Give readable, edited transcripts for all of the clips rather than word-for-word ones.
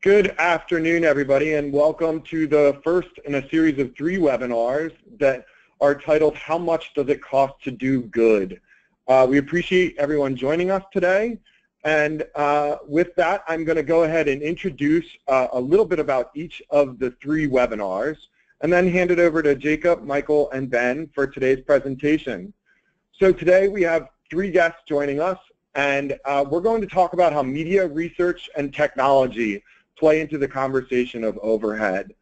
Good afternoon, everybody, and welcome to the first in a series of 3 webinars that are titled, How Much Does It Cost to Do Good? We appreciate everyone joining us today, and with that, I'm going to go ahead and introduce a little bit about each of the 3 webinars, and then hand it over to Jacob, Michael, and Ben for today's presentation. So today we have 3 guests joining us, and we're going to talk about how media, research, and technology play into the conversation of overhead.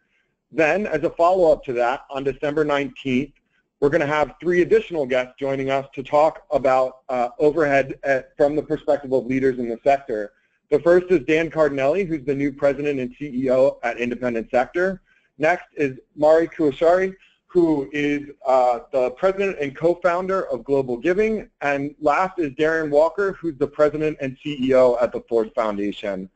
Then, as a follow-up to that, on December 19th, we're going to have 3 additional guests joining us to talk about overhead from the perspective of leaders in the sector. The first is Dan Cardinelli, who's the new president and CEO at Independent Sector. Next is Mari Kuashari, who is the president and co-founder of Global Giving. And last is Darren Walker, who's the president and CEO at the Ford Foundation.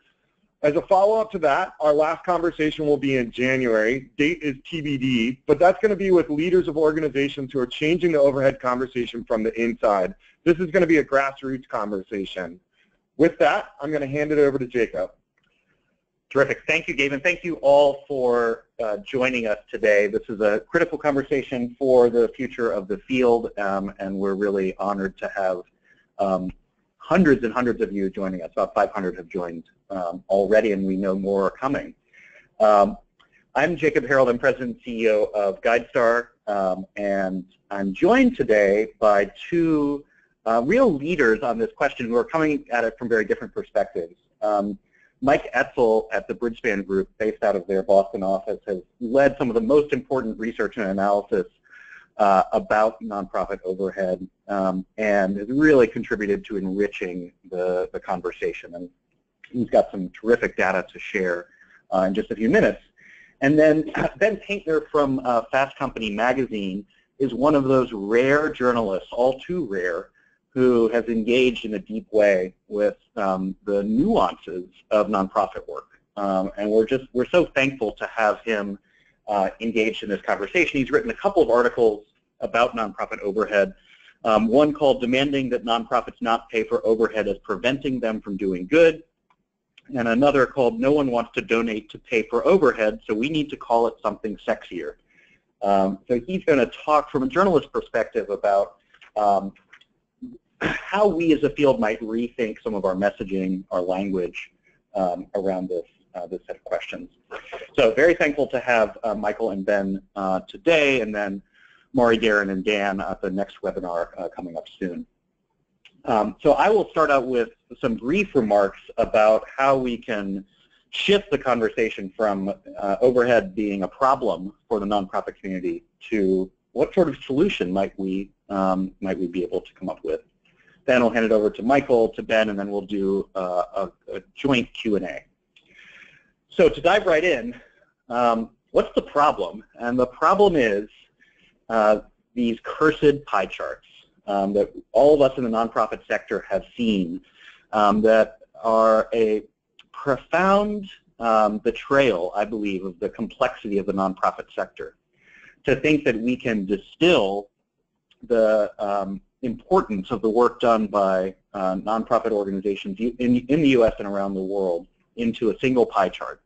As a follow-up to that, our last conversation will be in January. Date is TBD, but that's going to be with leaders of organizations who are changing the overhead conversation from the inside. This is going to be a grassroots conversation. With that, I'm going to hand it over to Jacob. Terrific. Thank you, Gabe, and thank you all for joining us today. This is a critical conversation for the future of the field, and we're really honored to have hundreds and hundreds of you joining us. About 500 have joined already, and we know more are coming. I'm Jacob Harold. I'm President and CEO of GuideStar, and I'm joined today by 2 real leaders on this question who are coming at it from very different perspectives. Mike Etzel at the Bridgespan group, based out of their Boston office, has led some of the most important research and analysis about nonprofit overhead, and has really contributed to enriching the conversation. And he's got some terrific data to share in just a few minutes. And then Ben Paynter from Fast Company magazine is one of those rare journalists, all too rare, who has engaged in a deep way with the nuances of nonprofit work. And we're so thankful to have him engaged in this conversation. He's written a couple of articles about nonprofit overhead, one called Demanding That Nonprofits Not Pay for Overhead is Preventing Them from Doing Good, and another called No One Wants to Donate to Pay for Overhead, so we need to call it something sexier. So he's going to talk from a journalist perspective about how we as a field might rethink some of our messaging, our language around this set of questions. So very thankful to have Michael and Ben today, and then Maury, Darren, and Dan at the next webinar coming up soon. So I will start out with some brief remarks about how we can shift the conversation from overhead being a problem for the nonprofit community to what sort of solution might we be able to come up with. Then I'll hand it over to Michael, to Ben, and then we'll do a joint Q&A. So to dive right in, what's the problem? And the problem is these cursed pie charts that all of us in the nonprofit sector have seen that are a profound betrayal, I believe, of the complexity of the nonprofit sector. To think that we can distill the importance of the work done by nonprofit organizations in the U.S. and around the world into a single pie chart.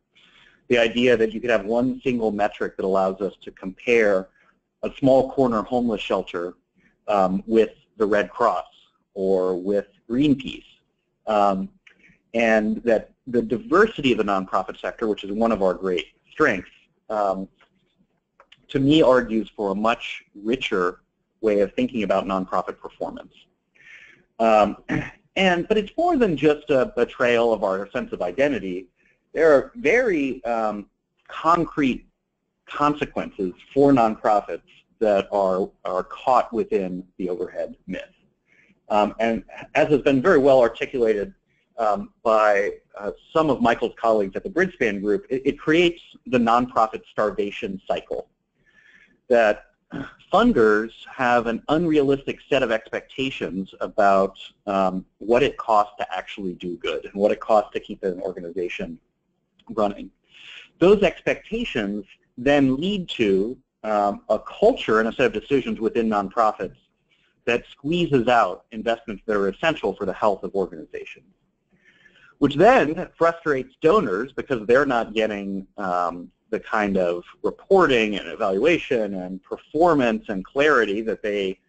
The idea that you could have one single metric that allows us to compare a small corner homeless shelter with the Red Cross or with Greenpeace, and that the diversity of the nonprofit sector, which is one of our great strengths, to me argues for a much richer way of thinking about nonprofit performance. But it's more than just a betrayal of our sense of identity. There are very concrete consequences for nonprofits that are caught within the overhead myth. And as has been very well articulated by some of Michael's colleagues at the Bridgespan group, it creates the nonprofit starvation cycle. That funders have an unrealistic set of expectations about what it costs to actually do good and what it costs to keep an organization running. Those expectations then lead to a culture and a set of decisions within nonprofits that squeezes out investments that are essential for the health of organizations. which then frustrates donors because they're not getting the kind of reporting and evaluation and performance and clarity that they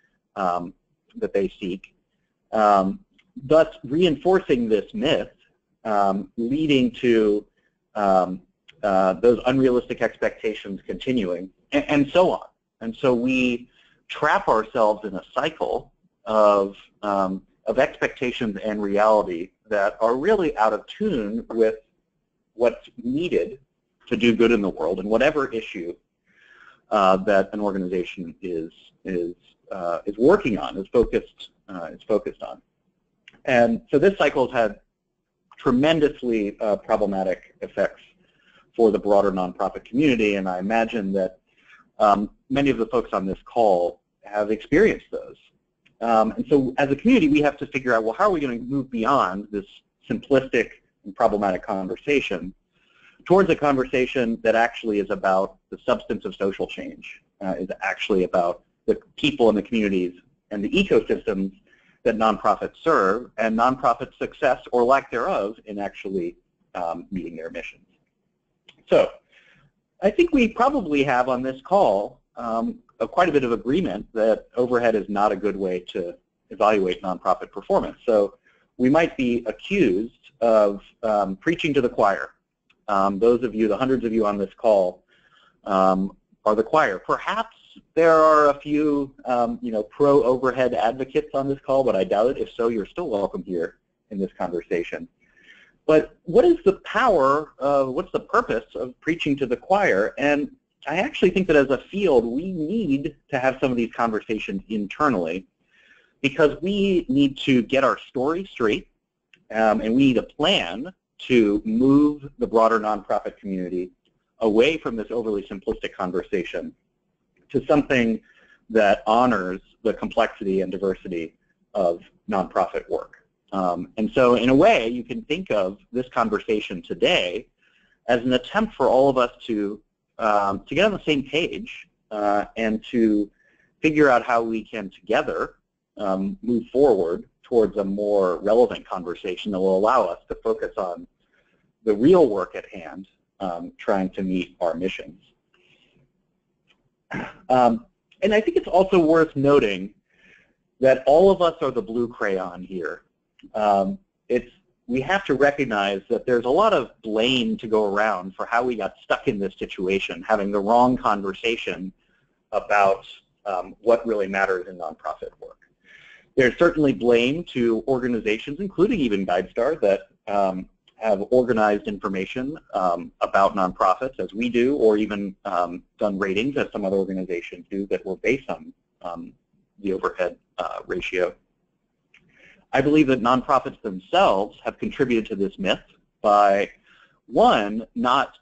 seek, thus reinforcing this myth, leading to those unrealistic expectations continuing, and so on. And so we trap ourselves in a cycle of expectations and reality that are really out of tune with what's needed to do good in the world, and whatever issue that an organization is working on, is focused on. And so this cycle has had tremendously problematic effects for the broader nonprofit community, and I imagine that many of the folks on this call have experienced those. And so as a community, we have to figure out, well, how are we going to move beyond this simplistic and problematic conversation towards a conversation that actually is about the substance of social change, is actually about the people and the communities and the ecosystems that nonprofits serve, and nonprofit success or lack thereof in actually meeting their missions. So I think we probably have on this call quite a bit of agreement that overhead is not a good way to evaluate nonprofit performance. So we might be accused of preaching to the choir. Those of you, the hundreds of you on this call, are the choir. Perhaps there are a few pro-overhead advocates on this call, but I doubt it. If so, you're still welcome here in this conversation. But what is the power of, what's the purpose of preaching to the choir? And I actually think that as a field, we need to have some of these conversations internally, because we need to get our story straight, and we need a plan to move the broader nonprofit community away from this overly simplistic conversation to something that honors the complexity and diversity of nonprofit work. And so in a way, you can think of this conversation today as an attempt for all of us to get on the same page and to figure out how we can together move forward towards a more relevant conversation that will allow us to focus on the real work at hand, trying to meet our missions. And I think it's also worth noting that all of us are the blue crayon here. We have to recognize that there's a lot of blame to go around for how we got stuck in this situation, having the wrong conversation about what really matters in nonprofit work. There's certainly blame to organizations, including even GuideStar, that have organized information about nonprofits, as we do, or even done ratings, as some other organizations do, that were based on the overhead ratio. I believe that nonprofits themselves have contributed to this myth by, one, not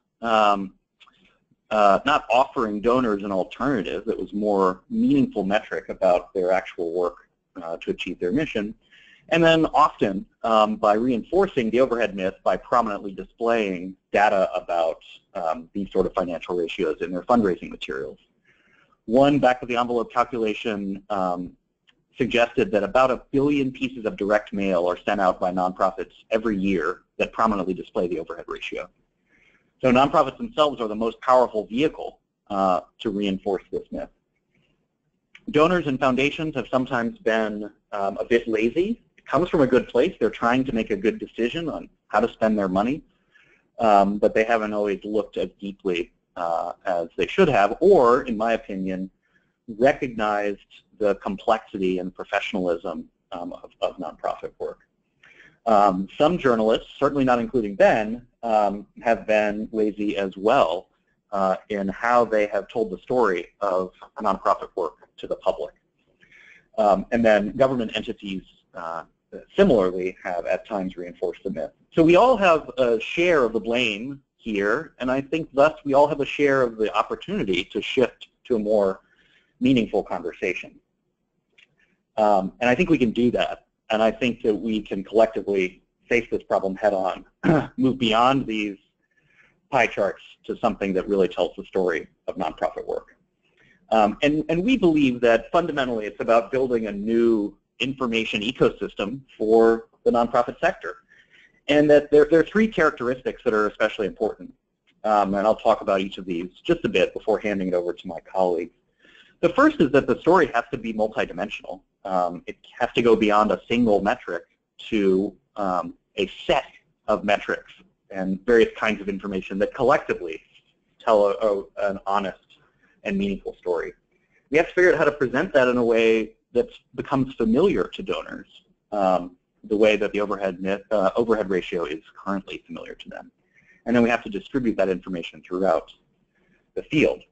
offering donors an alternative that was more meaningful metric about their actual work to achieve their mission, and then often by reinforcing the overhead myth by prominently displaying data about these sort of financial ratios in their fundraising materials. One back-of-the-envelope calculation suggested that about 1 billion pieces of direct mail are sent out by nonprofits every year that prominently display the overhead ratio. So nonprofits themselves are the most powerful vehicle to reinforce this myth. Donors and foundations have sometimes been a bit lazy. It comes from a good place. They're trying to make a good decision on how to spend their money, but they haven't always looked as deeply as they should have, or, in my opinion, recognized the complexity and professionalism of nonprofit work. Some journalists, certainly not including Ben, have been lazy as well in how they have told the story of nonprofit work to the public. And then government entities similarly have at times reinforced the myth. So we all have a share of the blame here, and I think thus we all have a share of the opportunity to shift to a more meaningful conversation. And I think we can do that, and I think that we can collectively face this problem head on, move beyond these pie charts to something that really tells the story of nonprofit work. And we believe that fundamentally it's about building a new information ecosystem for the nonprofit sector. and that there are three characteristics that are especially important. And I'll talk about each of these just a bit before handing it over to my colleagues. The first is that the story has to be multidimensional. It has to go beyond a single metric to a set of metrics and various kinds of information that collectively tell an honest and meaningful story. We have to figure out how to present that in a way that becomes familiar to donors, the way that the overhead ratio is currently familiar to them. And then we have to distribute that information throughout the field.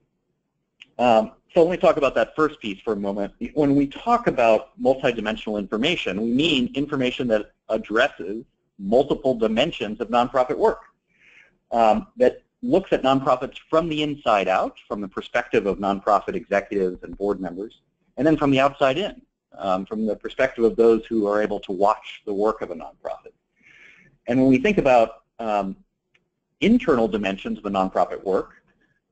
So let me talk about that first piece for a moment. When we talk about multidimensional information, we mean information that addresses multiple dimensions of nonprofit work, that looks at nonprofits from the inside out, from the perspective of nonprofit executives and board members, and then from the outside in, from the perspective of those who are able to watch the work of a nonprofit. And when we think about internal dimensions of a nonprofit work,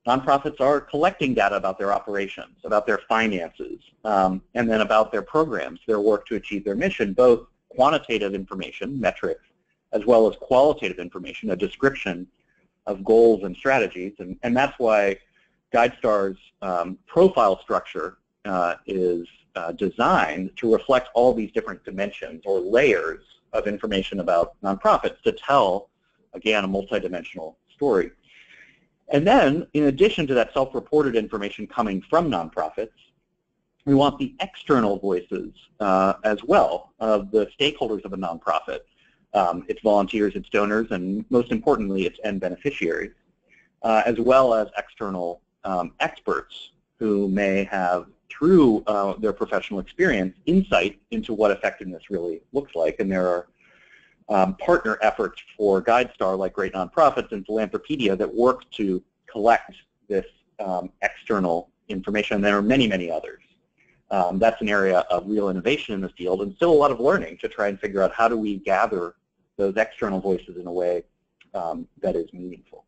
nonprofits are collecting data about their operations, about their finances, and then about their programs, their work to achieve their mission, both quantitative information, metrics, as well as qualitative information, a description of goals and strategies. And that's why GuideStar's profile structure is designed to reflect all these different dimensions or layers of information about nonprofits to tell, again, a multidimensional story. And then, in addition to that self-reported information coming from nonprofits, we want the external voices as well of the stakeholders of a nonprofit, its volunteers, its donors, and most importantly, its end beneficiaries, as well as external experts who may have, through their professional experience, insight into what effectiveness really looks like. And there are partner efforts for GuideStar, like Great Nonprofits and Philanthropedia, that work to collect this external information. And there are many, many others. That's an area of real innovation in the field and still a lot of learning to try and figure out how do we gather those external voices in a way that is meaningful.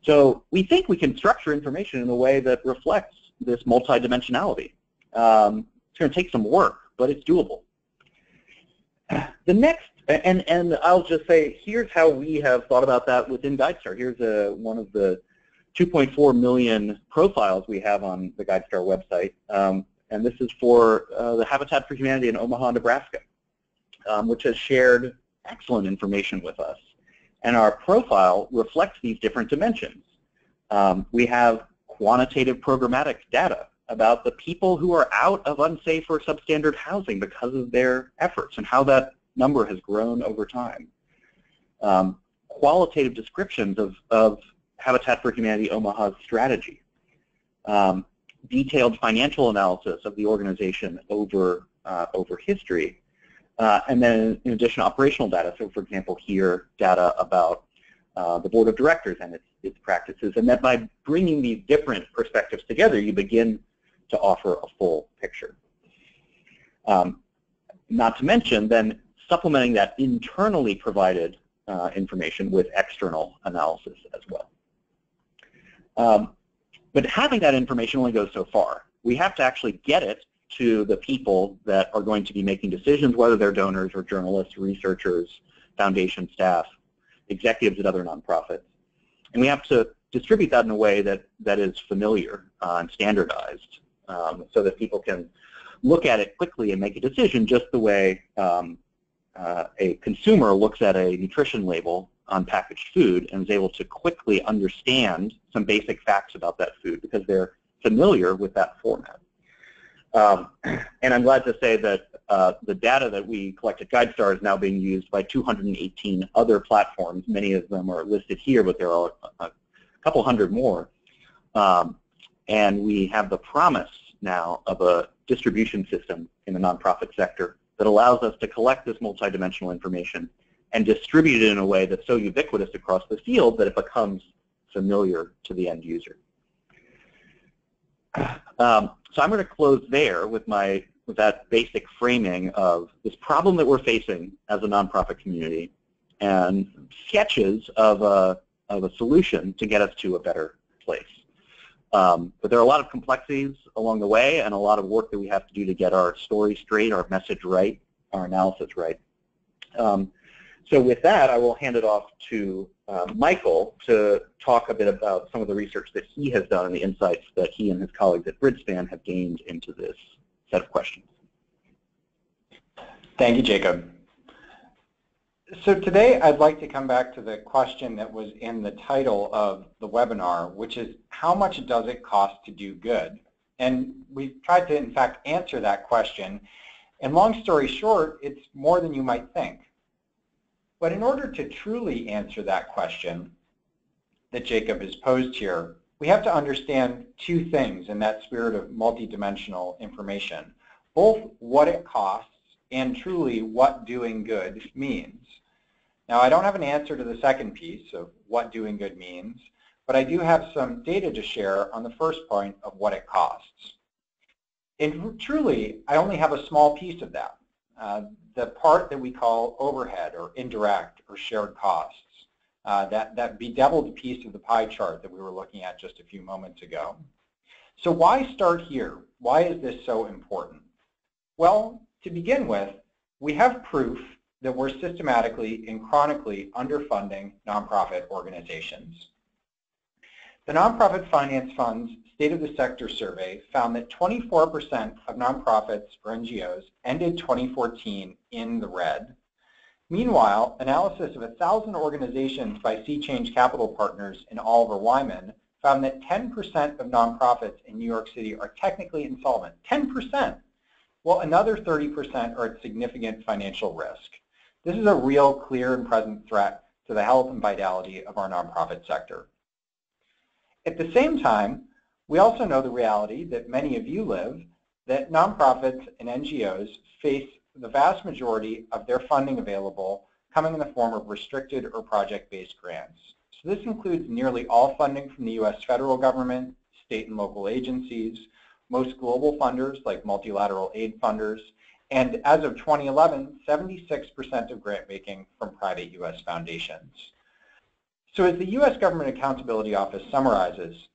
So we think we can structure information in a way that reflects this multidimensionality. It's going to take some work, but it's doable. The next, and I'll just say, here's how we have thought about that within GuideStar. Here's one of the 2.4 million profiles we have on the GuideStar website. And this is for the Habitat for Humanity in Omaha, Nebraska, which has shared excellent information with us. And our profile reflects these different dimensions. We have quantitative programmatic data about the people who are out of unsafe or substandard housing because of their efforts and how that number has grown over time. Qualitative descriptions of Habitat for Humanity Omaha's strategy. Detailed financial analysis of the organization over history. And then in addition, operational data. So for example, here, data about the board of directors and its practices. And that by bringing these different perspectives together, you begin to offer a full picture. Not to mention then supplementing that internally provided information with external analysis as well. But having that information only goes so far. We have to actually get it to the people that are going to be making decisions, whether they're donors or journalists, researchers, foundation staff, executives at other nonprofits. And we have to distribute that in a way that is familiar and standardized so that people can look at it quickly and make a decision just the way a consumer looks at a nutrition label on packaged food and is able to quickly understand some basic facts about that food because they're familiar with that format. And I'm glad to say that the data that we collect at GuideStar is now being used by 218 other platforms. Many of them are listed here, but there are a couple hundred more. And we have the promise now of a distribution system in the nonprofit sector that allows us to collect this multidimensional information and distribute it in a way that's so ubiquitous across the field that it becomes familiar to the end user. So I'm going to close there with that basic framing of this problem that we're facing as a nonprofit community and sketches of a solution to get us to a better place. But there are a lot of complexities along the way and a lot of work that we have to do to get our story straight, our message right, our analysis right. So with that, I will hand it off to Michael to talk a bit about some of the research that he has done and the insights that he and his colleagues at Bridgespan have gained into this set of questions. Thank you, Jacob. So today I'd like to come back to the question that was in the title of the webinar, which is how much does it cost to do good? And we've tried to, in fact, answer that question. And long story short, it's more than you might think. But in order to truly answer that question that Jacob has posed here, we have to understand two things in that spirit of multidimensional information, both what it costs and truly what doing good means. Now, I don't have an answer to the second piece of what doing good means, but I do have some data to share on the first point of what it costs. And truly, I only have a small piece of that. The part that we call overhead or indirect or shared costs, that bedeviled piece of the pie chart that we were looking at just a few moments ago. So why start here? Why is this so important? Well, to begin with, we have proof that we're systematically and chronically underfunding nonprofit organizations. The Nonprofit Finance Fund's State of the Sector survey found that 24% of nonprofits or NGOs ended 2014 in the red. Meanwhile, analysis of 1,000 organizations by Sea Change Capital Partners and Oliver Wyman found that 10% of nonprofits in New York City are technically insolvent. 10%! Well, another 30% are at significant financial risk. This is a real, clear, and present threat to the health and vitality of our nonprofit sector. At the same time, we also know the reality that many of you live, that nonprofits and NGOs face the vast majority of their funding available coming in the form of restricted or project-based grants. So this includes nearly all funding from the U.S. federal government, state and local agencies, most global funders like multilateral aid funders, and as of 2011, 76% of grant making from private U.S. foundations. So as the U.S. Government Accountability Office summarizes,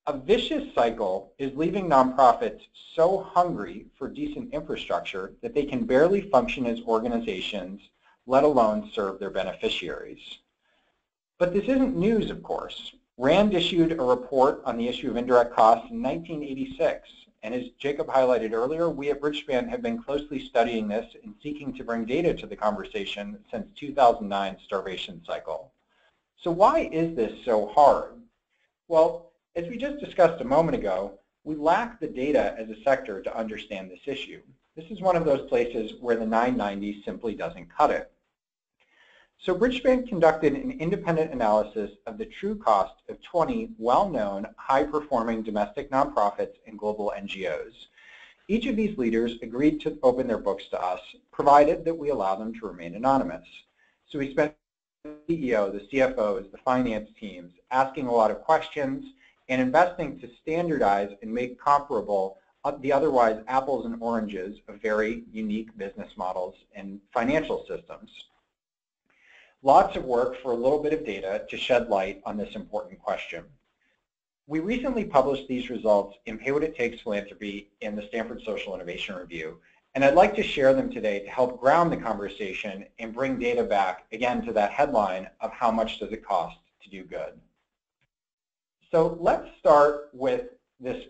a vicious cycle is leaving nonprofits so hungry for decent infrastructure that they can barely function as organizations, let alone serve their beneficiaries. But this isn't news, of course. RAND issued a report on the issue of indirect costs in 1986, and as Jacob highlighted earlier, we at Bridgespan have been closely studying this and seeking to bring data to the conversation since 2009's starvation cycle. So why is this so hard? Well, as we just discussed a moment ago, we lack the data as a sector to understand this issue. This is one of those places where the 990 simply doesn't cut it. So Bridgespan conducted an independent analysis of the true cost of 20 well-known, high-performing domestic nonprofits and global NGOs. Each of these leaders agreed to open their books to us, provided that we allow them to remain anonymous. So we spent the CEO, the CFOs, the finance teams asking a lot of questions and investing to standardize and make comparable the otherwise apples and oranges of very unique business models and financial systems. Lots of work for a little bit of data to shed light on this important question. We recently published these results in Pay What It Takes Philanthropy in the Stanford Social Innovation Review, and I'd like to share them today to help ground the conversation and bring data back, again, to that headline of how much does it cost to do good. So let's start with this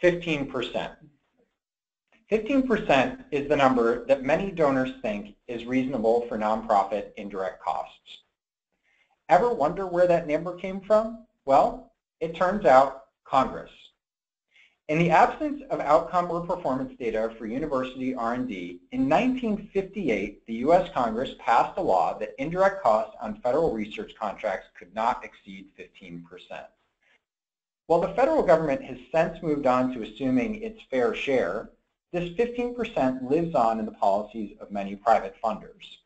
15%. 15% is the number that many donors think is reasonable for nonprofit indirect costs. Ever wonder where that number came from? Well, it turns out Congress. In the absence of outcome or performance data for university R&D, in 1958, the U.S. Congress passed a law that indirect costs on federal research contracts could not exceed 15%. While the federal government has since moved on to assuming its fair share, this 15% lives on in the policies of many private funders.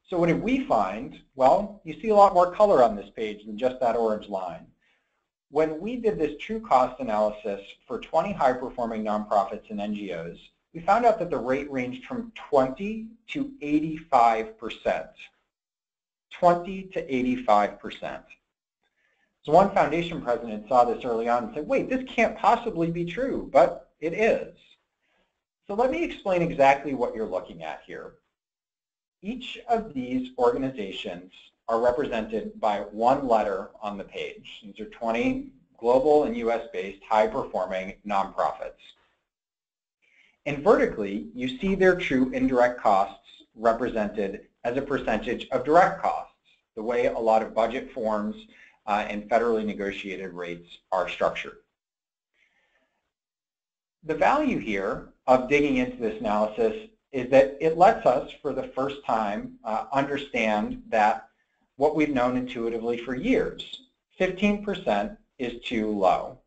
So what did we find? Well, you see a lot more color on this page than just that orange line. When we did this true cost analysis for 20 high-performing nonprofits and NGOs, we found out that the rate ranged from 20 to 85%. 20 to 85%. So one foundation president saw this early on and said, wait, this can't possibly be true, but it is. So let me explain exactly what you're looking at here. Each of these organizations are represented by one letter on the page. These are 20 global and US-based high-performing nonprofits. And vertically, you see their true indirect costs represented as a percentage of direct costs, the way a lot of budget forms and federally negotiated rates are structured. The value here of digging into this analysis is that it lets us, for the first time, understand that what we've known intuitively for years, 15% is too low.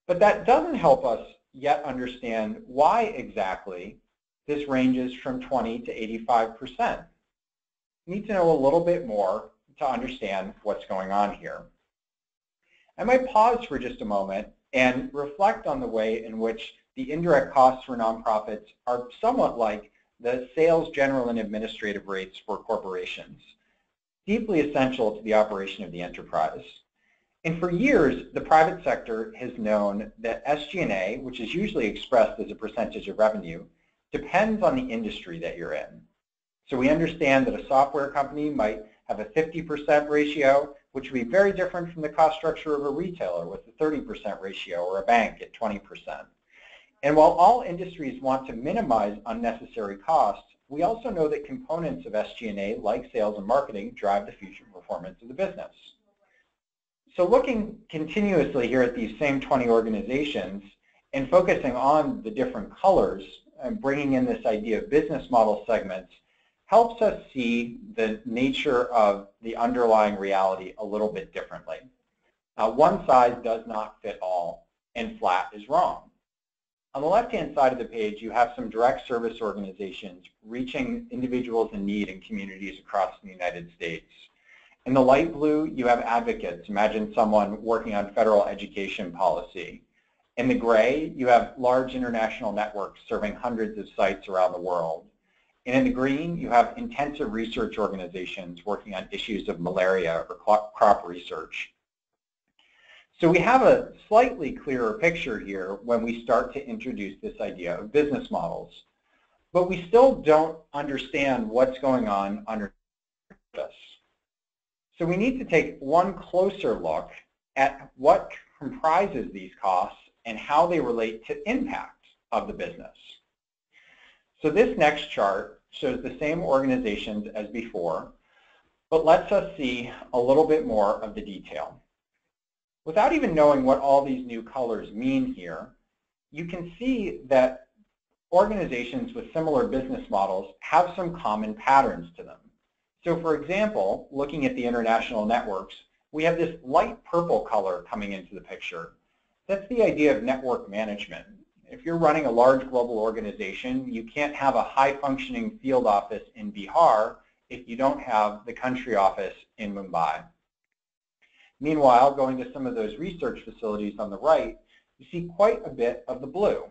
But that doesn't help us yet understand why exactly this ranges from 20 to 85%. We need to know a little bit more to understand what's going on here. I might pause for just a moment and reflect on the way in which the indirect costs for nonprofits are somewhat like the sales, general, and administrative rates for corporations, deeply essential to the operation of the enterprise. And for years, the private sector has known that SG&A, which is usually expressed as a percentage of revenue, depends on the industry that you're in. So we understand that a software company might have a 50% ratio, which would be very different from the cost structure of a retailer with a 30% ratio or a bank at 20%. And while all industries want to minimize unnecessary costs, we also know that components of SG&A, like sales and marketing, drive the future performance of the business. So looking continuously here at these same 20 organizations and focusing on the different colors and bringing in this idea of business model segments helps us see the nature of the underlying reality a little bit differently. One size does not fit all, and flat is wrong. On the left-hand side of the page, you have some direct service organizations reaching individuals in need in communities across the United States. In the light blue, you have advocates. Imagine someone working on federal education policy. In the gray, you have large international networks serving hundreds of sites around the world. And in the green, you have intensive research organizations working on issues of malaria or crop research. So we have a slightly clearer picture here when we start to introduce this idea of business models. But we still don't understand what's going on under this. So we need to take one closer look at what comprises these costs and how they relate to impact of the business. So this next chart shows the same organizations as before, but lets us see a little bit more of the detail. Without even knowing what all these new colors mean here, you can see that organizations with similar business models have some common patterns to them. So for example, looking at the international networks, we have this light purple color coming into the picture. That's the idea of network management. If you're running a large global organization, you can't have a high-functioning field office in Bihar if you don't have the country office in Mumbai. Meanwhile, going to some of those research facilities on the right, you see quite a bit of the blue.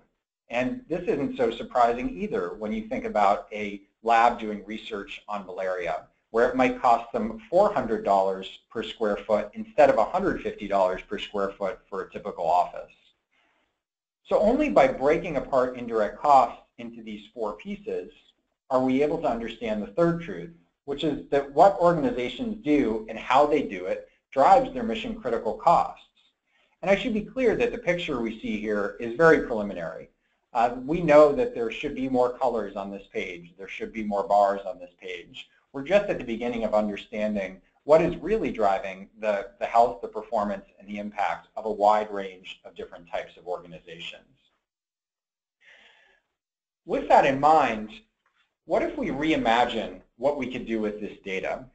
And this isn't so surprising either when you think about a lab doing research on malaria, where it might cost them $400 per square foot instead of $150 per square foot for a typical office. So only by breaking apart indirect costs into these four pieces are we able to understand the third truth, which is that what organizations do and how they do it drives their mission critical costs. And I should be clear that the picture we see here is very preliminary. We know that there should be more colors on this page. There should be more bars on this page. We're just at the beginning of understanding what is really driving the health, the performance, and the impact of a wide range of different types of organizations. With that in mind, what if we reimagine what we could do with this data?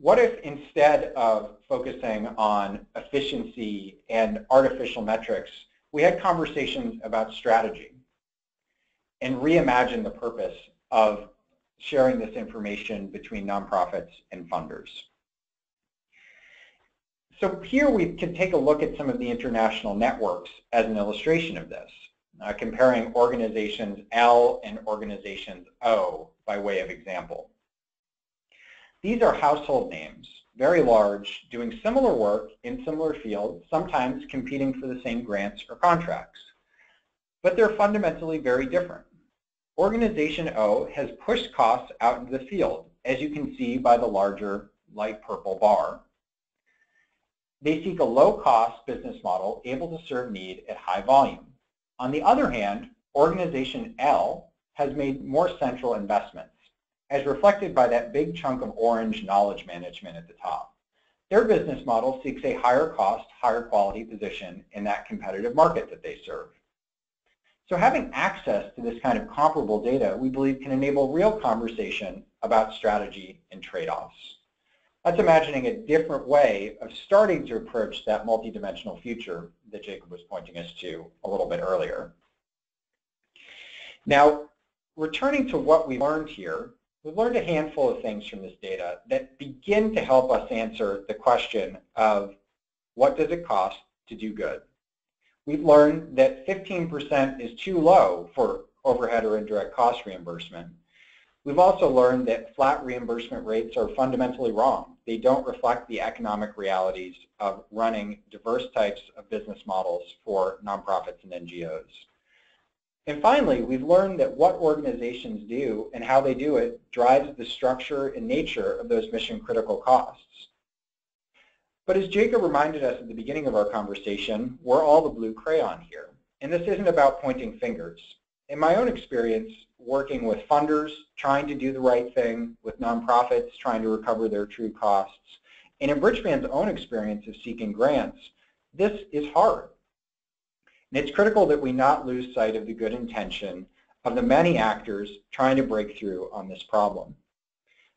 What if instead of focusing on efficiency and artificial metrics, we had conversations about strategy and reimagine the purpose of sharing this information between nonprofits and funders? So here we can take a look at some of the international networks as an illustration of this, comparing organizations L and organizations O by way of example. These are household names, very large, doing similar work in similar fields, sometimes competing for the same grants or contracts. But they're fundamentally very different. Organization O has pushed costs out into the field, as you can see by the larger light purple bar. They seek a low-cost business model able to serve need at high volume. On the other hand, Organization L has made more central investments, as reflected by that big chunk of orange knowledge management at the top. Their business model seeks a higher cost, higher quality position in that competitive market that they serve. So having access to this kind of comparable data, we believe, can enable real conversation about strategy and trade-offs. That's imagining a different way of starting to approach that multidimensional future that Jacob was pointing us to a little bit earlier. Now, returning to what we learned here, we've learned a handful of things from this data that begin to help us answer the question of what does it cost to do good? We've learned that 15% is too low for overhead or indirect cost reimbursement. We've also learned that flat reimbursement rates are fundamentally wrong. They don't reflect the economic realities of running diverse types of business models for nonprofits and NGOs. And finally, we've learned that what organizations do and how they do it drives the structure and nature of those mission-critical costs. But as Jacob reminded us at the beginning of our conversation, we're all the blue crayon here. And this isn't about pointing fingers. In my own experience, working with funders, trying to do the right thing, with nonprofits trying to recover their true costs, and in Bridgespan's own experience of seeking grants, this is hard. And it's critical that we not lose sight of the good intention of the many actors trying to break through on this problem.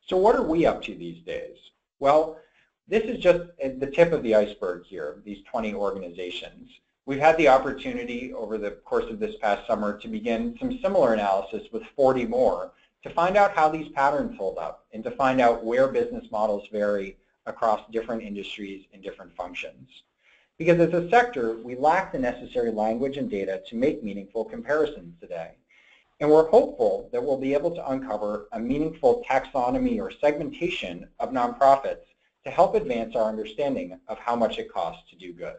So what are we up to these days? Well, this is just the tip of the iceberg here, these 20 organizations. We've had the opportunity over the course of this past summer to begin some similar analysis with 40 more to find out how these patterns hold up and to find out where business models vary across different industries and different functions. Because as a sector, we lack the necessary language and data to make meaningful comparisons today. And we're hopeful that we'll be able to uncover a meaningful taxonomy or segmentation of nonprofits to help advance our understanding of how much it costs to do good.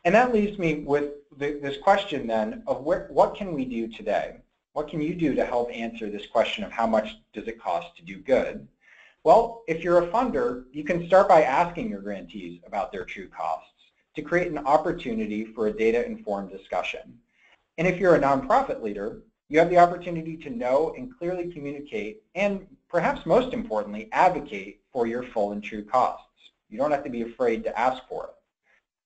And that leaves me with this question then of what can we do today? What can you do to help answer this question of how much does it cost to do good? Well, if you're a funder, you can start by asking your grantees about their true costs to create an opportunity for a data-informed discussion. And if you're a nonprofit leader, you have the opportunity to know and clearly communicate and perhaps most importantly, advocate for your full and true costs. You don't have to be afraid to ask for it.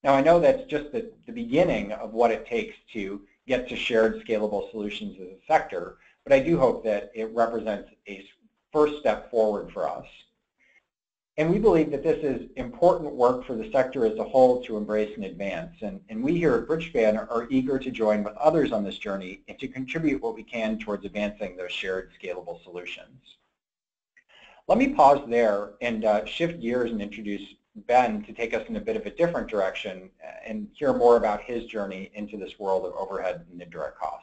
Now I know that's just the beginning of what it takes to get to shared scalable solutions as a sector, but I do hope that it represents a first step forward for us. And we believe that this is important work for the sector as a whole to embrace and advance. And we here at Bridgespan are eager to join with others on this journey and to contribute what we can towards advancing those shared scalable solutions. Let me pause there and shift gears and introduce Ben to take us in a bit of a different direction and hear more about his journey into this world of overhead and indirect costs.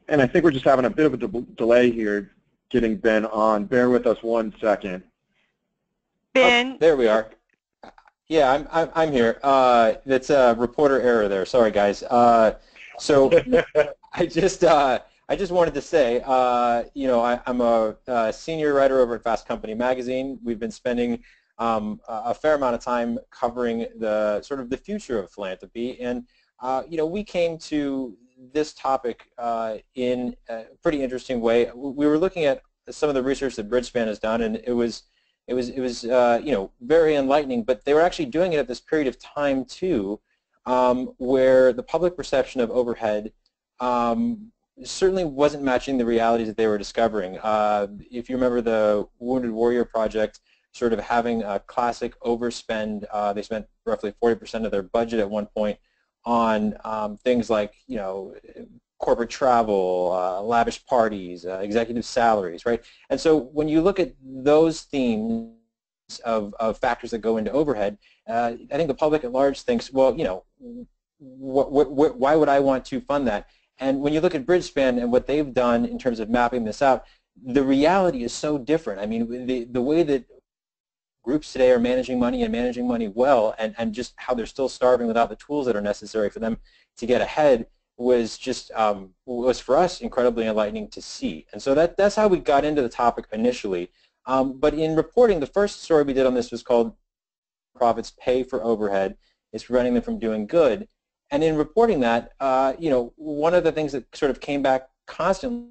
And I think we're just having a bit of a delay here getting Ben on. Bear with us 1 second. Ben. Oh, there we are. Yeah, I'm here. That's a reporter error there. Sorry, guys. So I just wanted to say, you know, I'm a senior writer over at Fast Company magazine. We've been spending a fair amount of time covering the sort of the future of philanthropy, and you know, we came to this topic in a pretty interesting way. We were looking at some of the research that Bridgespan has done, and it was you know, very enlightening. But they were actually doing it at this period of time too, where the public perception of overhead certainly wasn't matching the realities that they were discovering. If you remember the Wounded Warrior Project, sort of having a classic overspend, they spent roughly 40% of their budget at one point on things like, you know, corporate travel, lavish parties, executive salaries, right? And so when you look at those themes of factors that go into overhead, I think the public at large thinks, well, you know, why would I want to fund that? And when you look at Bridgespan and what they've done in terms of mapping this out, the reality is so different. I mean, the way that groups today are managing money and managing money well, and just how they're still starving without the tools that are necessary for them to get ahead was just was for us incredibly enlightening to see. And so that's how we got into the topic initially. But in reporting, the first story we did on this was called "Profits Pay for Overhead. It's Preventing Them from Doing Good." And in reporting that, you know, one of the things that sort of came back constantly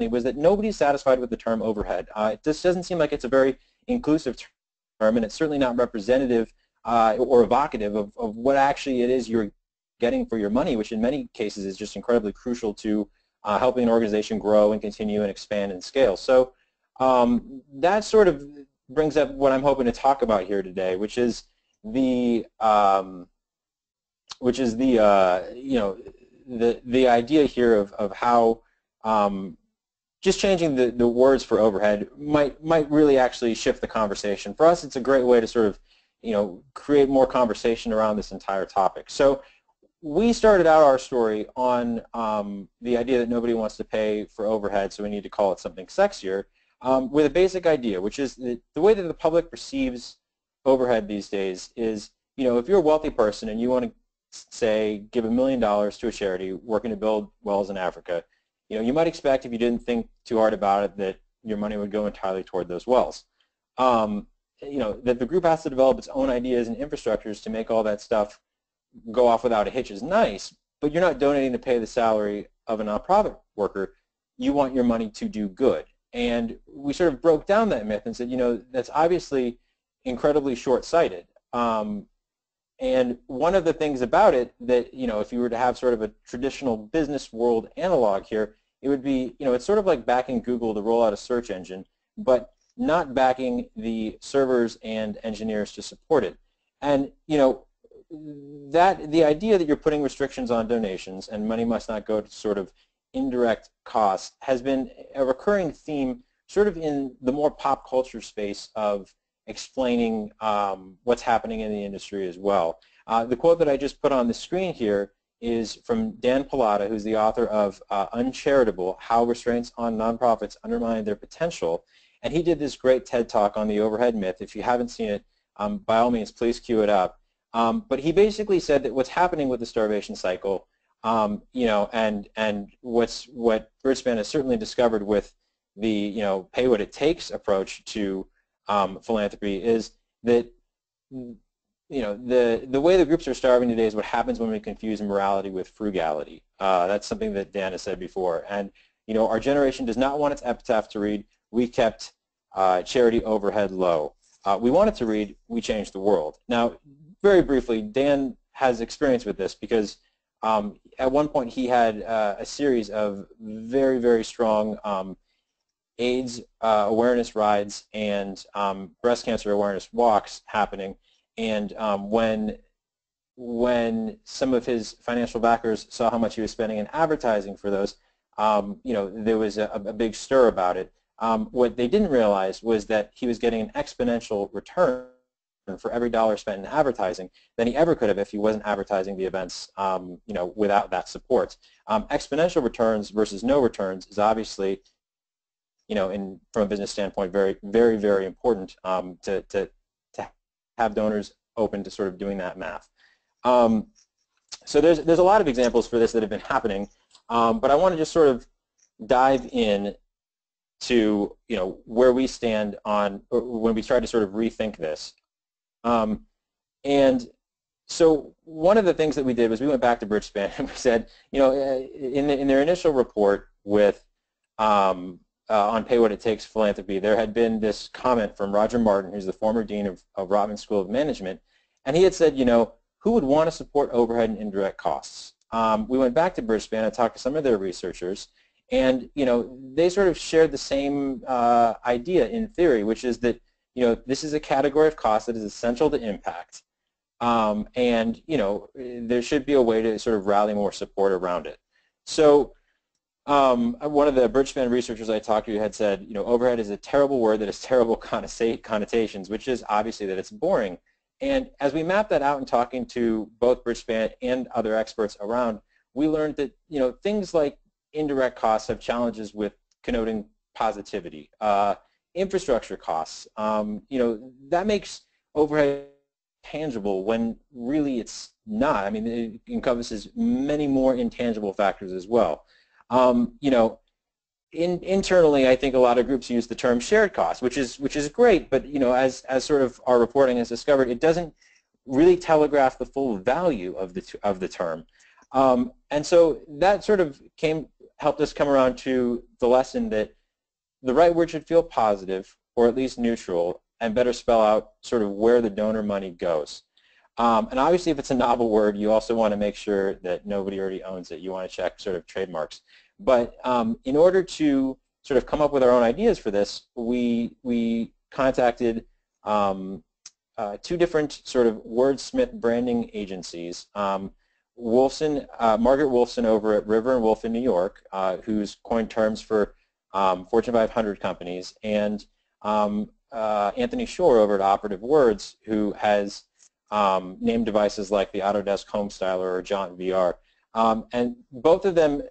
was that nobody's satisfied with the term overhead. It just doesn't seem like it's a very inclusive term, and it's certainly not representative or evocative of what actually it is you're getting for your money, which in many cases is just incredibly crucial to helping an organization grow and continue and expand and scale. So that sort of brings up what I'm hoping to talk about here today, which is the you know, the idea here of how just changing the words for overhead might really actually shift the conversation. For us, it's a great way to sort of, you know, create more conversation around this entire topic. So we started out our story on the idea that nobody wants to pay for overhead, so we need to call it something sexier, with a basic idea, which is that the way that the public perceives overhead these days is, you know, if you're a wealthy person and you want to, say, give $1 million to a charity working to build wells in Africa, you know, you might expect, if you didn't think too hard about it, that your money would go entirely toward those wells. You know, that the group has to develop its own ideas and infrastructures to make all that stuff go off without a hitch is nice, but you're not donating to pay the salary of a nonprofit worker. You want your money to do good. And we sort of broke down that myth and said, you know, that's obviously incredibly short-sighted. And one of the things about it that, you know, if you were to have sort of a traditional business world analog here, it would be, you know, it's sort of like backing Google to roll out a search engine, but not backing the servers and engineers to support it. And, you know, that the idea that you're putting restrictions on donations and money must not go to sort of indirect costs has been a recurring theme sort of in the more pop culture space of explaining what's happening in the industry as well. The quote that I just put on the screen here is from Dan Pallotta, who's the author of Uncharitable, How Restraints on Nonprofits Undermine Their Potential. And he did this great TED Talk on the overhead myth. If you haven't seen it, by all means, please cue it up. But he basically said that what's happening with the starvation cycle, you know, and what Bridgespan has certainly discovered with the, you know, pay what it takes approach to philanthropy is that, you know, the way the groups are starving today is what happens when we confuse morality with frugality. That's something that Dan has said before. And, you know, our generation does not want its epitaph to read, "We kept charity overhead low." We want it to read, "We changed the world." Now, very briefly, Dan has experience with this because at one point he had a series of very, very strong AIDS awareness rides and breast cancer awareness walks happening, and when some of his financial backers saw how much he was spending in advertising for those, you know, there was a big stir about it. What they didn't realize was that he was getting an exponential return for every dollar spent in advertising than he ever could have if he wasn't advertising the events, you know, without that support. Exponential returns versus no returns is obviously, you know, from a business standpoint, very, very, very important to have donors open to sort of doing that math. So there's a lot of examples for this that have been happening, but I want to just sort of dive in to, you know, where we stand on when we try to sort of rethink this. And so one of the things that we did was we went back to Bridgespan and we said, you know, in their initial report with on Pay What It Takes philanthropy, there had been this comment from Roger Martin, who's the former dean of Rotman School of Management, and he had said, you know, who would want to support overhead and indirect costs? We went back to Bridgespan and talked to some of their researchers, and, you know, they sort of shared the same idea in theory, which is that, you know, this is a category of cost that is essential to impact, and, you know, there should be a way to sort of rally more support around it. So One of the Bridgespan researchers I talked to had said, overhead is a terrible word that has terrible connotations, which is obviously that it's boring. And as we map that out in talking to both Bridgespan and other experts around, we learned that, things like indirect costs have challenges with connoting positivity. Infrastructure costs, that makes overhead tangible when really it's not. I mean, it encompasses many more intangible factors as well. Internally, I think a lot of groups use the term shared costs, which is great, but as sort of our reporting has discovered, it doesn't really telegraph the full value of the term. And so that sort of helped us come around to the lesson that the right word should feel positive, or at least neutral, and better spell out sort of where the donor money goes. And obviously, if it's a novel word, you also want to make sure that nobody already owns it. You want to check sort of trademarks. But in order to sort of come up with our own ideas for this, we contacted two different sort of wordsmith branding agencies. Margaret Wolfson over at River and Wolf in New York, who's coined terms for Fortune 500 companies, and Anthony Shore over at Operative Words, who has named devices like the Autodesk Home Styler or Jaunt VR. And both of them,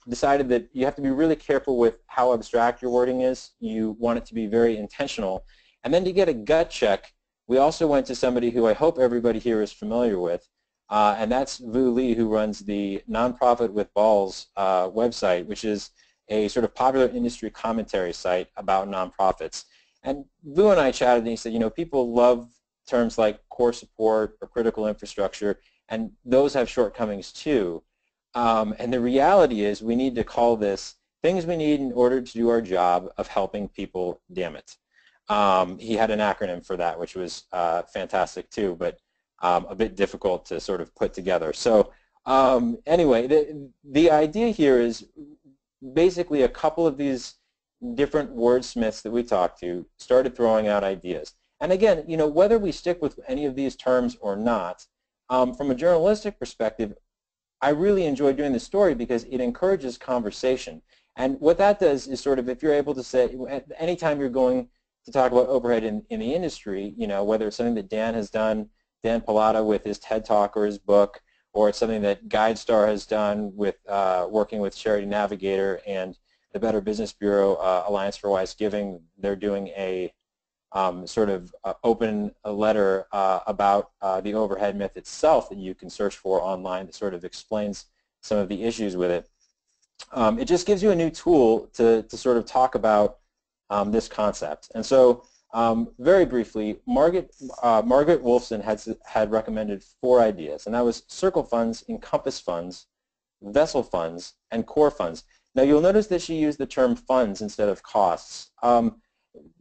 decided that you have to be really careful with how abstract your wording is. You want it to be very intentional. And then to get a gut check, we also went to somebody who I hope everybody here is familiar with, and that's Vu Lee, who runs the Nonprofit with Balls website, which is a sort of popular industry commentary site about nonprofits. And Vu and I chatted, and he said, people love terms like core support or critical infrastructure, and those have shortcomings too. And the reality is we need to call this things we need in order to do our job of helping people, damn it. He had an acronym for that, which was fantastic too, but a bit difficult to sort of put together. So anyway, the idea here is basically a couple of these different wordsmiths that we talked to started throwing out ideas. And again, whether we stick with any of these terms or not, from a journalistic perspective, I really enjoy doing this story because it encourages conversation. And what that does is sort of, if you're able to say, anytime you're going to talk about overhead in the industry, whether it's something that Dan has done, Dan Pallotta with his TED Talk or his book, or it's something that GuideStar has done with working with Charity Navigator and the Better Business Bureau Alliance for Wise Giving. They're doing a sort of open letter about the overhead myth itself that you can search for online that sort of explains some of the issues with it. It just gives you a new tool to sort of talk about this concept. And so very briefly, Margaret Wolfson had recommended 4 ideas, and that was circle funds, encompass funds, vessel funds, and core funds. Now you'll notice that she used the term funds instead of costs.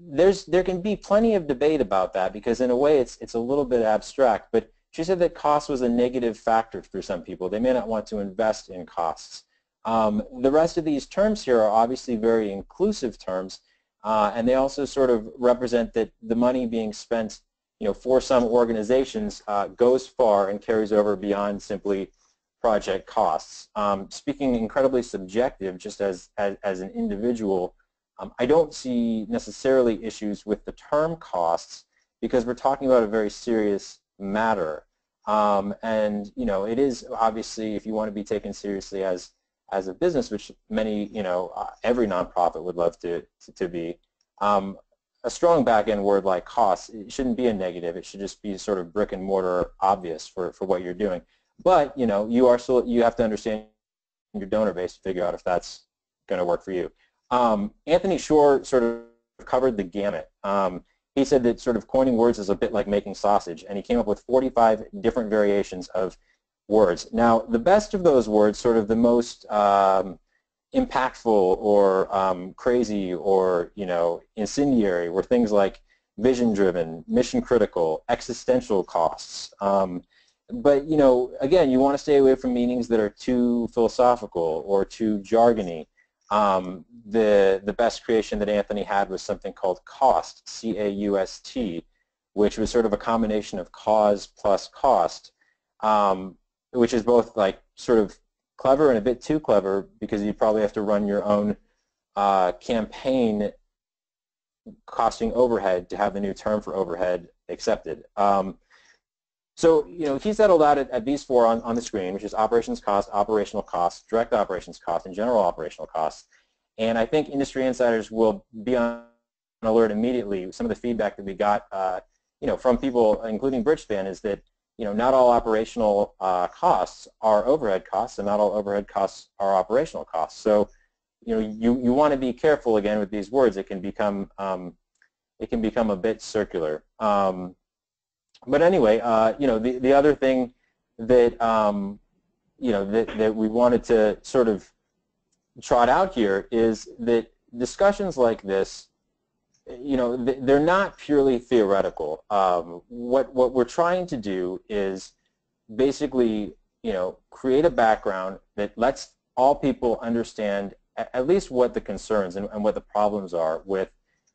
There can be plenty of debate about that because in a way it's a little bit abstract, but she said that cost was a negative factor for some people. They may not want to invest in costs. The rest of these terms here are obviously very inclusive terms, and they also sort of represent that the money being spent for some organizations goes far and carries over beyond simply project costs. Speaking incredibly subjective, just as an individual, I don't see necessarily issues with the term costs because we're talking about a very serious matter. And it is obviously, if you want to be taken seriously as a business, which many, every nonprofit would love to be, a strong back-end word like costs, it shouldn't be a negative. It should just be sort of brick and mortar obvious for what you're doing. But you have to understand your donor base to figure out if that's going to work for you. Anthony Shore sort of covered the gamut. He said that sort of coining words is a bit like making sausage, and he came up with 45 different variations of words. Now, the best of those words, sort of the most impactful or crazy or incendiary, were things like vision-driven, mission-critical, existential costs. But again, you want to stay away from meanings that are too philosophical or too jargony. The best creation that Anthony had was something called CAUST, C-A-U-S-T, which was sort of a combination of cause plus cost, which is both like sort of clever and a bit too clever, because you probably have to run your own campaign costing overhead to have the new term for overhead accepted. So, he settled out at these four on the screen, which is operations cost, operational costs, direct operations cost, and general operational costs. And I think industry insiders will be on alert immediately. Some of the feedback that we got, from people, including Bridgespan, is that, not all operational costs are overhead costs, and not all overhead costs are operational costs. So, you want to be careful again with these words. It can become a bit circular. But anyway, the other thing that that we wanted to sort of trot out here is that discussions like this, they're not purely theoretical. What we're trying to do is basically, create a background that lets all people understand at least what the concerns and what the problems are with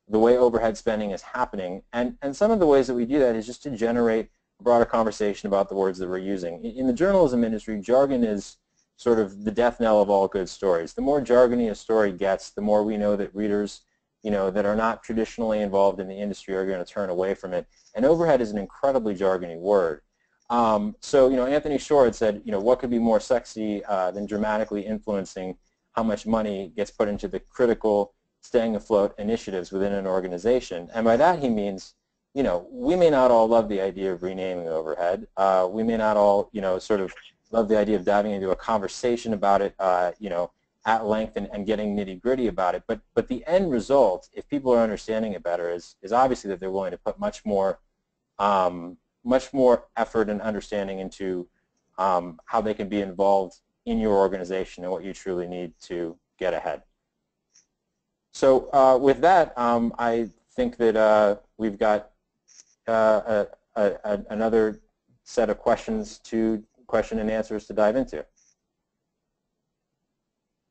the way overhead spending is happening. And some of the ways that we do that is just to generate a broader conversation about the words that we're using. In the journalism industry, jargon is sort of the death knell of all good stories. The more jargony a story gets, the more we know that readers, that are not traditionally involved in the industry are going to turn away from it. And overhead is an incredibly jargony word. So, Anthony Shore had said, what could be more sexy than dramatically influencing how much money gets put into the critical staying afloat initiatives within an organization. And by that he means, we may not all love the idea of renaming overhead. We may not all, sort of love the idea of diving into a conversation about it, at length and getting nitty-gritty about it. But the end result, if people are understanding it better, is obviously that they're willing to put much more effort and understanding into how they can be involved in your organization and what you truly need to get ahead. So with that, I think that we've got another set of question and answers to dive into.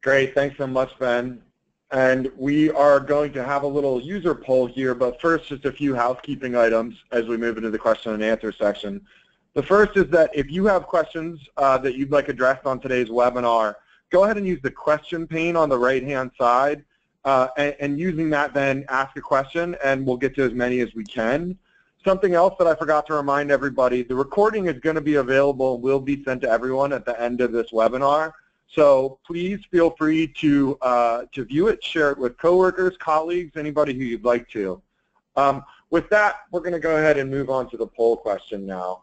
Great, thanks so much, Ben. And we are going to have a little user poll here, but first just a few housekeeping items as we move into the question and answer section. The first is that if you have questions that you'd like addressed on today's webinar, go ahead and use the question pane on the right-hand side. And using that, then ask a question, and we'll get to as many as we can. Something else that I forgot to remind everybody, the recording is going to be available, will be sent to everyone at the end of this webinar. So please feel free to view it, share it with coworkers, colleagues, anybody who you'd like to. With that, we're going to go ahead and move on to the poll question now.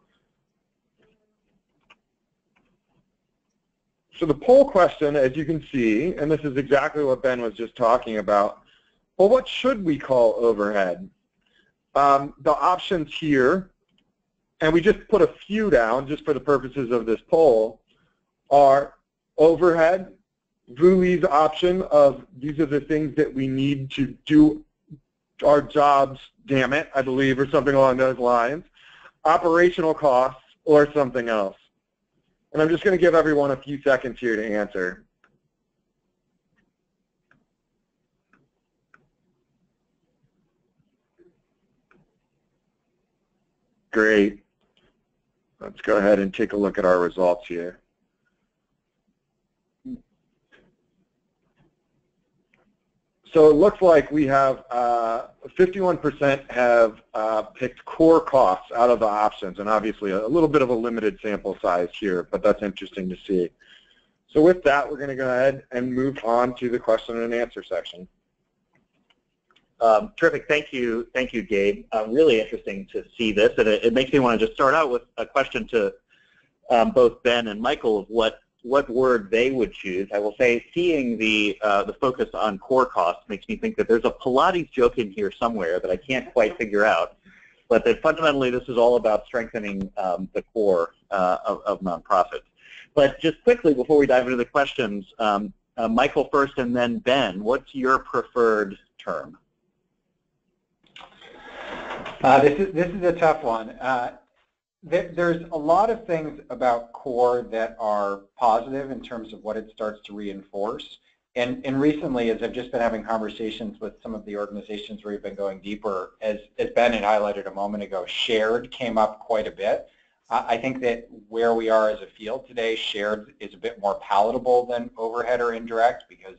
So the poll question, as you can see, and this is exactly what Ben was just talking about, well, what should we call overhead? The options here, and we just put a few down just for the purposes of this poll, are overhead, Vuli's option of these are the things that we need to do our jobs, damn it, I believe, or something along those lines, operational costs, or something else. And I'm just going to give everyone a few seconds here to answer. Great. Let's go ahead and take a look at our results here. So it looks like we have 51% have picked core costs out of the options, and obviously a little bit of a limited sample size here, but that's interesting to see. So with that, we're going to go ahead and move on to the question and answer section. Terrific. Thank you, Gabe. Really interesting to see this, and it makes me want to just start out with a question to both Ben and Michael of what word they would choose. I will say, seeing the focus on core costs makes me think that there's a Pilates joke in here somewhere that I can't quite figure out, but that fundamentally this is all about strengthening the core of nonprofits. But just quickly before we dive into the questions, Michael first and then Ben, what's your preferred term? This is a tough one. There's a lot of things about core that are positive in terms of what it starts to reinforce. And recently, as I've just been having conversations with some of the organizations where we've been going deeper, as Ben had highlighted a moment ago, shared came up quite a bit. I think that where we are as a field today, shared is a bit more palatable than overhead or indirect because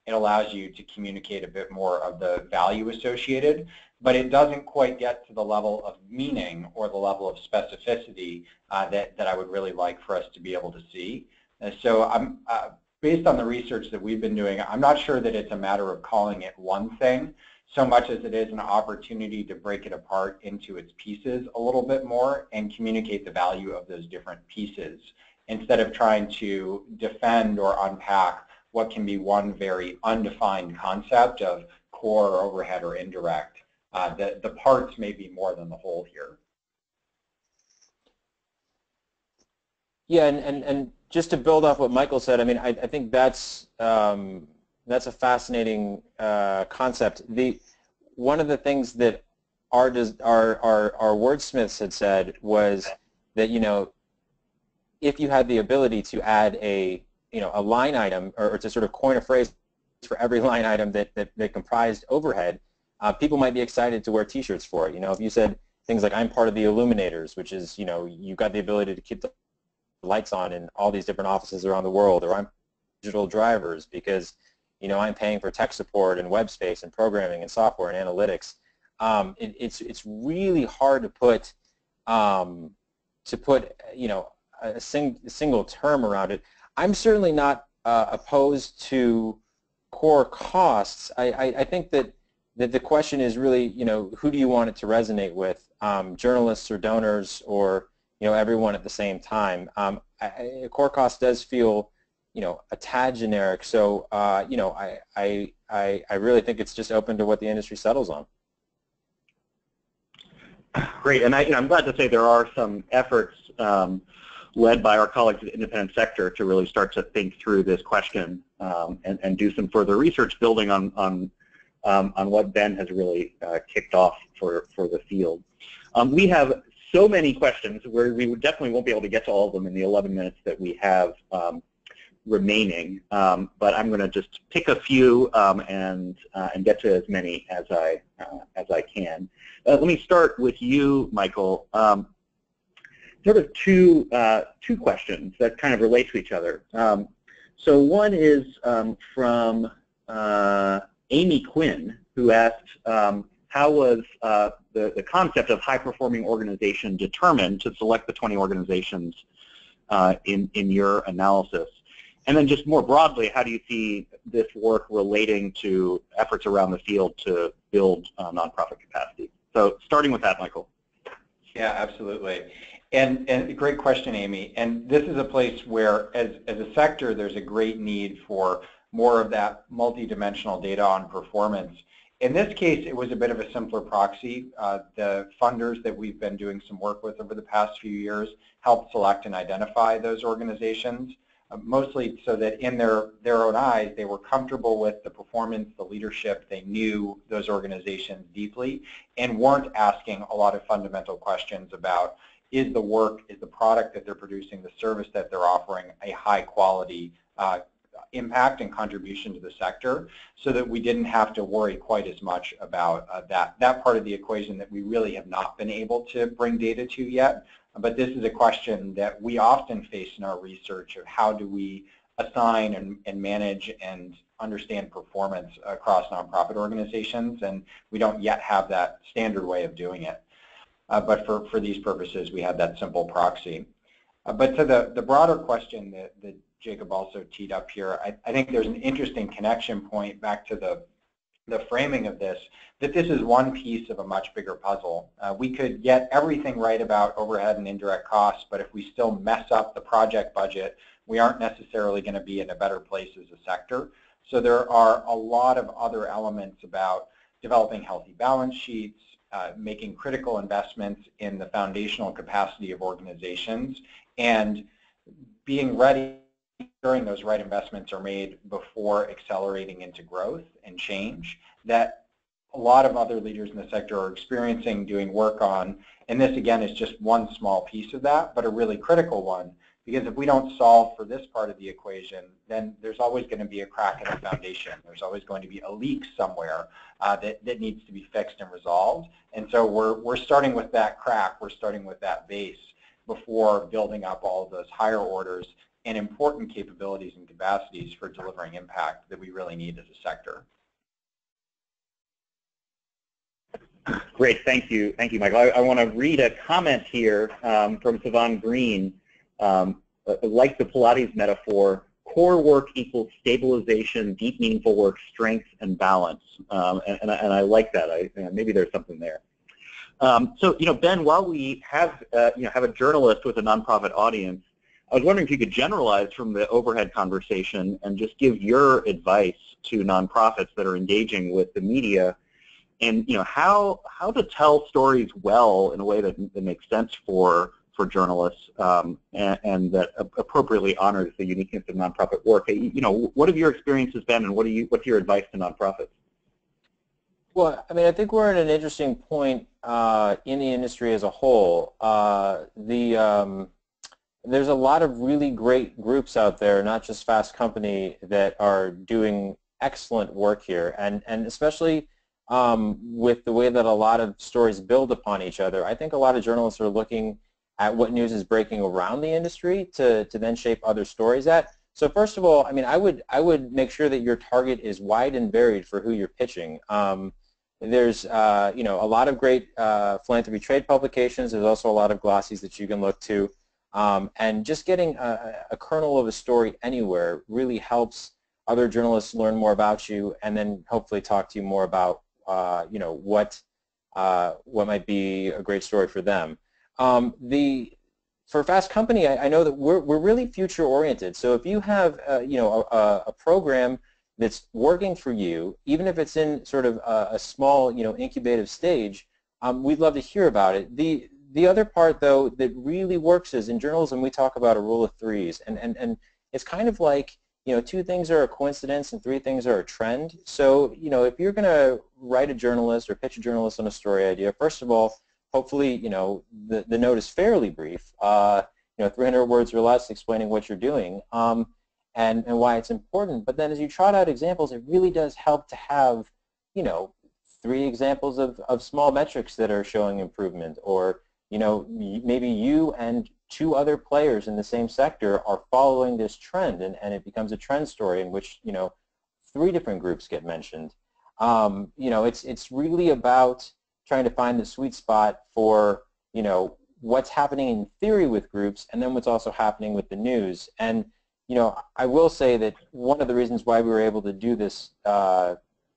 it allows you to communicate a bit more of the value associated, but it doesn't quite get to the level of meaning or the level of specificity that I would really like for us to be able to see. And so I'm, based on the research that we've been doing, I'm not sure that it's a matter of calling it one thing so much as it is an opportunity to break it apart into its pieces a little bit more and communicate the value of those different pieces instead of trying to defend or unpack what can be one very undefined concept of core or overhead or indirect. The parts may be more than the whole here. Yeah, and just to build off what Michael said, I mean, I think that's a fascinating concept. One of the things that our wordsmiths had said was that, you know, if you had the ability to add a line item or to sort of coin a phrase for every line item that comprised overhead, people might be excited to wear T-shirts for it. You know, if you said things like, "I'm part of the illuminators," which is, you know, you've got the ability to keep the lights on in all these different offices around the world, or "I'm digital drivers because, you know, I'm paying for tech support and web space and programming and software and analytics." It's really hard to put you know, a single term around it. I'm certainly not opposed to core costs. I think that the question is really, you know, who do you want it to resonate with? Journalists or donors, or, you know, everyone at the same time. Core cost does feel, you know, a tad generic. So, you know, I really think it's just open to what the industry settles on. Great, and I'm glad to say there are some efforts led by our colleagues in the independent sector to really start to think through this question and do some further research building on what Ben has really kicked off for the field. We have so many questions where we definitely won't be able to get to all of them in the 11 minutes that we have remaining, but I'm going to just pick a few and get to as many as I can. Let me start with you, Michael. Sort of two questions that kind of relate to each other. So one is from Amy Quinn, who asked, how was the concept of high-performing organization determined to select the 20 organizations in your analysis? And then just more broadly, how do you see this work relating to efforts around the field to build nonprofit capacity? So starting with that, Michael. Yeah, absolutely. And great question, Amy. And this is a place where, as a sector, there's a great need for more of that multidimensional data on performance. In this case, it was a bit of a simpler proxy. The funders that we've been doing some work with over the past few years helped select and identify those organizations, mostly so that in their own eyes, they were comfortable with the performance, the leadership. They knew those organizations deeply and weren't asking a lot of fundamental questions about, is the work, is the product that they're producing, the service that they're offering a high quality impact and contribution to the sector, so that we didn't have to worry quite as much about that part of the equation that we really have not been able to bring data to yet. But this is a question that we often face in our research of how do we assign and manage and understand performance across nonprofit organizations, and we don't yet have that standard way of doing it. But for these purposes, we had that simple proxy. But to the broader question that Jacob also teed up here, I think there's an interesting connection point back to the framing of this, that this is one piece of a much bigger puzzle. We could get everything right about overhead and indirect costs, but if we still mess up the project budget, we aren't necessarily going to be in a better place as a sector. So there are a lot of other elements about developing healthy balance sheets, making critical investments in the foundational capacity of organizations, and being ready ensuring those right investments are made before accelerating into growth and change that a lot of other leaders in the sector are experiencing, doing work on. And this, again, is just one small piece of that, but a really critical one, because if we don't solve for this part of the equation, then there's always going to be a crack in the foundation. There's always going to be a leak somewhere that needs to be fixed and resolved. And so we're starting with that crack. We're starting with that base. before building up all of those higher orders and important capabilities and capacities for delivering impact that we really need as a sector. Great, thank you, Michael. I want to read a comment here from Sivan Green. Like the Pilates metaphor, core work equals stabilization, deep, meaningful work, strength, and balance. And I like that. Maybe there's something there. So, Ben, while we have a journalist with a nonprofit audience, I was wondering if you could generalize from the overhead conversation and just give your advice to nonprofits that are engaging with the media, and how to tell stories well in a way that makes sense for journalists and that appropriately honors the uniqueness of nonprofit work. What have your experiences been, and what's your advice to nonprofits? Well, I mean, I think we're at an interesting point in the industry as a whole. There's a lot of really great groups out there, not just Fast Company, that are doing excellent work here, and especially with the way that a lot of stories build upon each other. I think a lot of journalists are looking at what news is breaking around the industry to then shape other stories at. So first of all, I mean, I would make sure that your target is wide and varied for who you're pitching. There's a lot of great philanthropy trade publications. There's also a lot of glossies that you can look to, and just getting a kernel of a story anywhere really helps other journalists learn more about you, and then hopefully talk to you more about what might be a great story for them. For Fast Company, I know that we're really future oriented. So if you have a program that's working for you, even if it's in sort of a small incubative stage, we'd love to hear about it. The other part though that really works is in journalism we talk about a rule of threes, and it's kind of like two things are a coincidence and three things are a trend. So if you're going to write a journalist or pitch a journalist on a story idea, first of all, hopefully, the note is fairly brief, 300 words or less explaining what you're doing and why it's important. But then as you trot out examples, it really does help to have, 3 examples of small metrics that are showing improvement, or, maybe you and 2 other players in the same sector are following this trend, and it becomes a trend story in which, 3 different groups get mentioned. It's really about trying to find the sweet spot for, what's happening in theory with groups, and then what's also happening with the news. And, I will say that one of the reasons why we were able to do this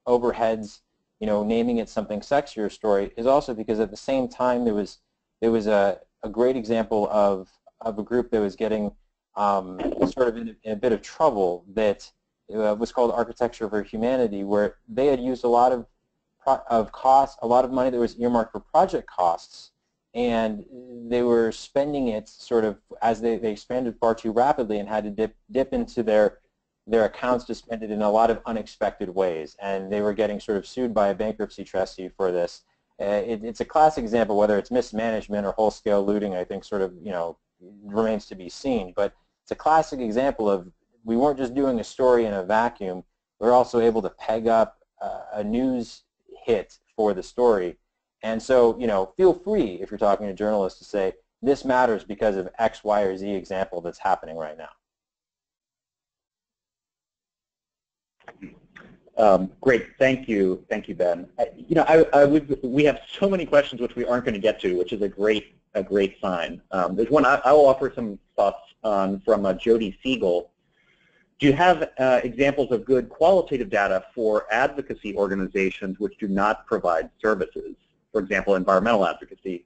overheads, naming it something sexier story, is also because at the same time there was a great example of a group that was getting sort of in a bit of trouble that was called Architecture for Humanity, where they had used a lot of costs, a lot of money that was earmarked for project costs, and they were spending it sort of as they expanded far too rapidly and had to dip into their accounts to spend it in a lot of unexpected ways, and they were getting sort of sued by a bankruptcy trustee for this. It's a classic example, whether it's mismanagement or whole-scale looting, I think sort of, remains to be seen, but it's a classic example of we weren't just doing a story in a vacuum, we were also able to peg up a news hit for the story. And so, feel free, if you're talking to journalists, to say, this matters because of X, Y, or Z example that's happening right now. Great, thank you, Ben. We have so many questions which we aren't going to get to, which is a great sign. There's one I will offer some thoughts on from Jody Siegel. Do you have examples of good qualitative data for advocacy organizations which do not provide services? For example, environmental advocacy.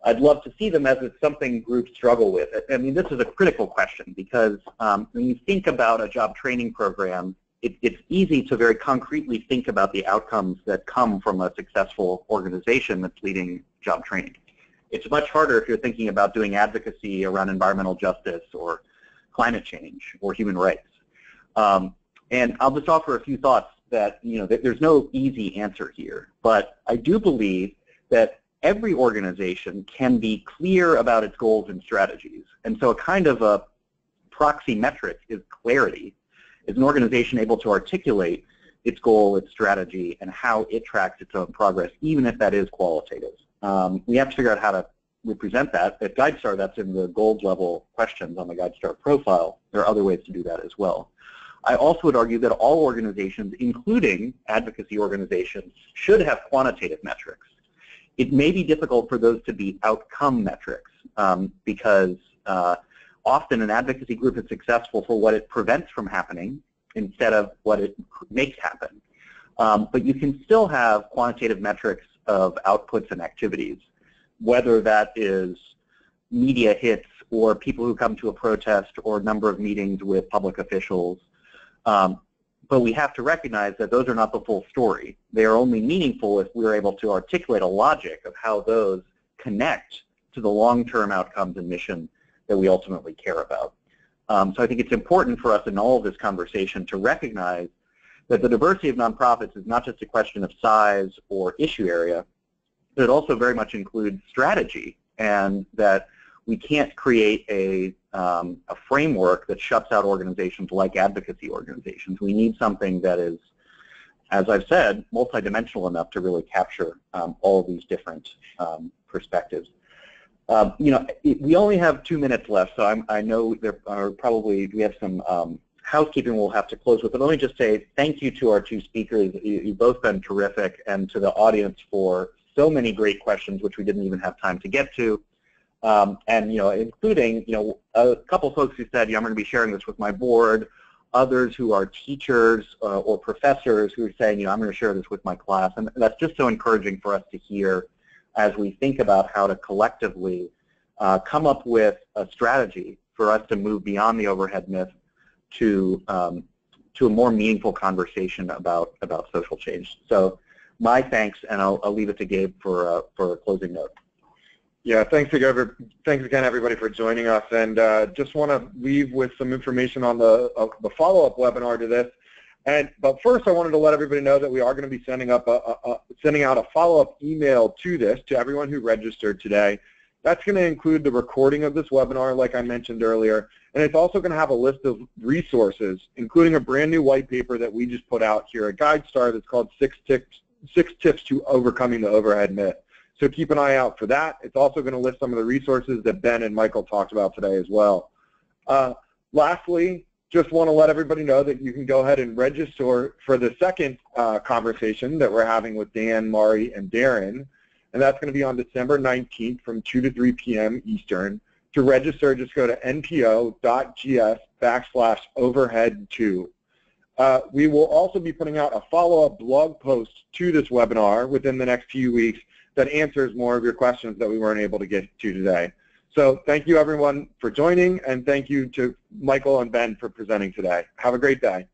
I'd love to see them as it's something groups struggle with. I mean, this is a critical question because when you think about a job training program, it's easy to very concretely think about the outcomes that come from a successful organization that's leading job training. It's much harder if you're thinking about doing advocacy around environmental justice or climate change or human rights. And I'll just offer a few thoughts that, that there's no easy answer here, but I do believe that every organization can be clear about its goals and strategies. And so a kind of a proxy metric is clarity. Is an organization able to articulate its goal, its strategy, and how it tracks its own progress, even if that is qualitative? We have to figure out how to present that. At GuideStar, that's in the gold level questions on the GuideStar profile. There are other ways to do that as well. I also would argue that all organizations, including advocacy organizations, should have quantitative metrics. It may be difficult for those to be outcome metrics because often an advocacy group is successful for what it prevents from happening instead of what it makes happen. But you can still have quantitative metrics of outputs and activities, whether that is media hits or people who come to a protest or number of meetings with public officials. But we have to recognize that those are not the full story. They are only meaningful if we're able to articulate a logic of how those connect to the long-term outcomes and mission that we ultimately care about. So I think it's important for us in all of this conversation to recognize that the diversity of nonprofits is not just a question of size or issue area, but it also very much includes strategy, and that we can't create a framework that shuts out organizations like advocacy organizations. We need something that is, as I've said, multidimensional enough to really capture all of these different perspectives. You know, we only have 2 minutes left, so I know there are probably, we have some housekeeping we'll have to close with, but let me just say thank you to our 2 speakers. You've both been terrific, and to the audience for so many great questions, which we didn't even have time to get to. And, you know, including, you know, a couple folks who said, yeah, I'm going to be sharing this with my board, others who are teachers or professors who are saying, you know, I'm going to share this with my class. And that's just so encouraging for us to hear as we think about how to collectively come up with a strategy for us to move beyond the overhead myth to a more meaningful conversation about social change. So my thanks, and I'll leave it to Gabe for a closing note. Yeah, thanks again, everybody, for joining us. And just want to leave with some information on the follow-up webinar to this. But first, I wanted to let everybody know that we are going to be sending out a follow-up email to this to everyone who registered today. That's going to include the recording of this webinar, like I mentioned earlier, and it's also going to have a list of resources, including a brand new white paper that we just put out here at GuideStar that's called 6 Tips to Overcoming the Overhead Myth. So keep an eye out for that. It's also going to list some of the resources that Ben and Michael talked about today as well. Lastly, just want to let everybody know that you can go ahead and register for the second conversation that we're having with Dan, Mari, and Darren. And that's going to be on December 19th from 2 to 3 p.m. Eastern. To register, just go to npo.gs/overhead2. We will also be putting out a follow-up blog post to this webinar within the next few weeks that answers more of your questions that we weren't able to get to today. So thank you, everyone, for joining, and thank you to Michael and Ben for presenting today. Have a great day.